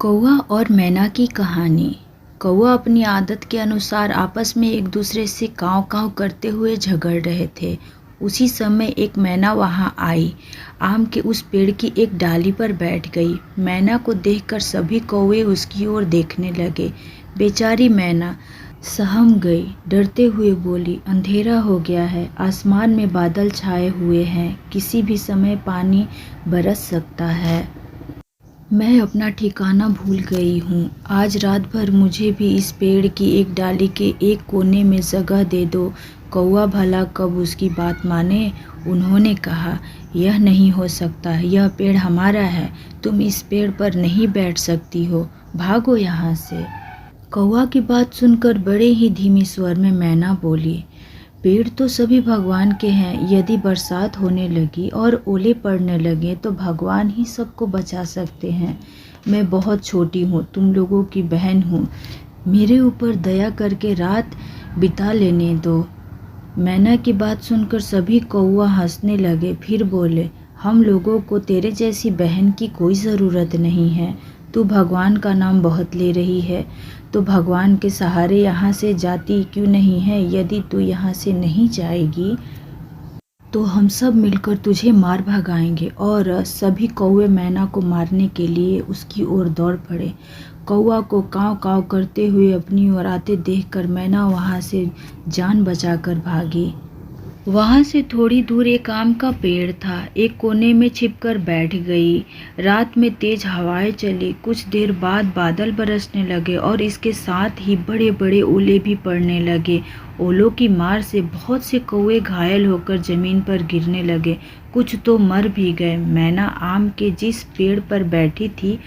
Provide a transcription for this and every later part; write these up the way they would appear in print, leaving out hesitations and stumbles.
कौवा और मैना की कहानी। कौवा अपनी आदत के अनुसार आपस में एक दूसरे से काँव काँव करते हुए झगड़ रहे थे। उसी समय एक मैना वहाँ आई, आम के उस पेड़ की एक डाली पर बैठ गई। मैना को देखकर सभी कौवे उसकी ओर देखने लगे। बेचारी मैना सहम गई, डरते हुए बोली, अंधेरा हो गया है, आसमान में बादल छाए हुए हैं, किसी भी समय पानी बरस सकता है। मैं अपना ठिकाना भूल गई हूँ। आज रात भर मुझे भी इस पेड़ की एक डाली के एक कोने में जगह दे दो। कौवा भला कब उसकी बात माने। उन्होंने कहा, यह नहीं हो सकता, यह पेड़ हमारा है, तुम इस पेड़ पर नहीं बैठ सकती हो, भागो यहाँ से। कौवा की बात सुनकर बड़े ही धीमी स्वर में मैना बोली, पेड़ तो सभी भगवान के हैं। यदि बरसात होने लगी और ओले पड़ने लगे तो भगवान ही सबको बचा सकते हैं। मैं बहुत छोटी हूँ, तुम लोगों की बहन हूँ, मेरे ऊपर दया करके रात बिता लेने दो। मैना की बात सुनकर सभी कौवा हंसने लगे, फिर बोले, हम लोगों को तेरे जैसी बहन की कोई ज़रूरत नहीं है। तू भगवान का नाम बहुत ले रही है, तो भगवान के सहारे यहाँ से जाती क्यों नहीं है। यदि तू यहाँ से नहीं जाएगी तो हम सब मिलकर तुझे मार भगाएंगे। और सभी कौवे मैना को मारने के लिए उसकी ओर दौड़ पड़े। कौवा को काँव काँव करते हुए अपनी ओर आते देखकर मैना वहाँ से जान बचाकर भागी। वहाँ से थोड़ी दूर एक आम का पेड़ था। एक कोने में छिपकर बैठ गई। रात में तेज हवाएं चली। कुछ देर बाद बादल बरसने लगे और इसके साथ ही बड़े बड़े ओले भी पड़ने लगे। ओलों की मार से बहुत से कौवे घायल होकर जमीन पर गिरने लगे, कुछ तो मर भी गए। मैना आम के जिस पेड़ पर बैठी थी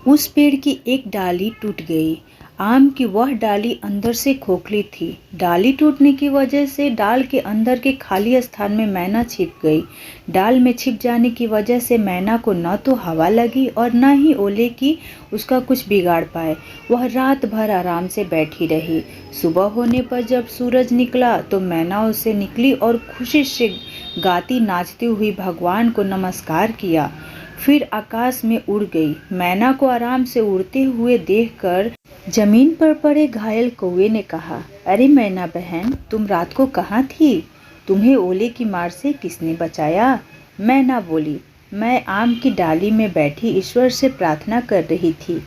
उस पेड़ की एक डाली टूट गई। आम की वह डाली अंदर से खोखली थी। डाली टूटने की वजह से डाल के अंदर के खाली स्थान में मैना छिप गई। डाल में छिप जाने की वजह से मैना को न तो हवा लगी और न ही ओले की उसका कुछ बिगाड़ पाए। वह रात भर आराम से बैठी रही। सुबह होने पर जब सूरज निकला तो मैना उससे निकली और खुशी से गाती नाचती हुई भगवान को नमस्कार किया। फिर आकाश में उड़ गई। मैना को आराम से उड़ते हुए देखकर जमीन पर पड़े घायल कौवे ने कहा, अरे मैना बहन, तुम रात को कहाँ थी? तुम्हें ओले की मार से किसने बचाया? मैना बोली, मैं आम की डाली में बैठी ईश्वर से प्रार्थना कर रही थी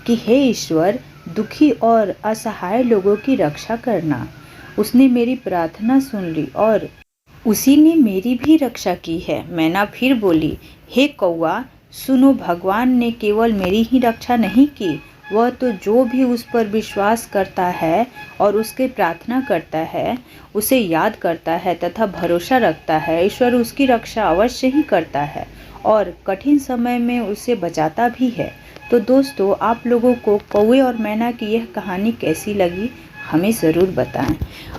कि हे ईश्वर, दुखी और असहाय लोगों की रक्षा करना। उसने मेरी प्रार्थना सुन ली और उसी ने मेरी भी रक्षा की है। मैना फिर बोली, हे कौवा, सुनो, भगवान ने केवल मेरी ही रक्षा नहीं की, वह तो जो भी उस पर विश्वास करता है और उसके प्रार्थना करता है, उसे याद करता है तथा भरोसा रखता है, ईश्वर उसकी रक्षा अवश्य ही करता है और कठिन समय में उसे बचाता भी है। तो दोस्तों, आप लोगों को कौवे और मैना की यह कहानी कैसी लगी हमें ज़रूर बताएं।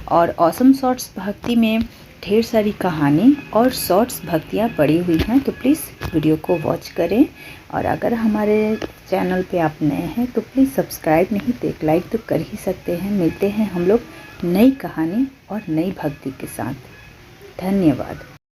और ऑसम शॉर्ट्स भक्ति में ढेर सारी कहानी और शॉर्ट्स भक्तियाँ पड़ी हुई हैं, तो प्लीज़ वीडियो को वॉच करें। और अगर हमारे चैनल पे आप नए हैं तो प्लीज़ सब्सक्राइब नहीं तो एक लाइक तो कर ही सकते हैं। मिलते हैं हम लोग नई कहानी और नई भक्ति के साथ। धन्यवाद।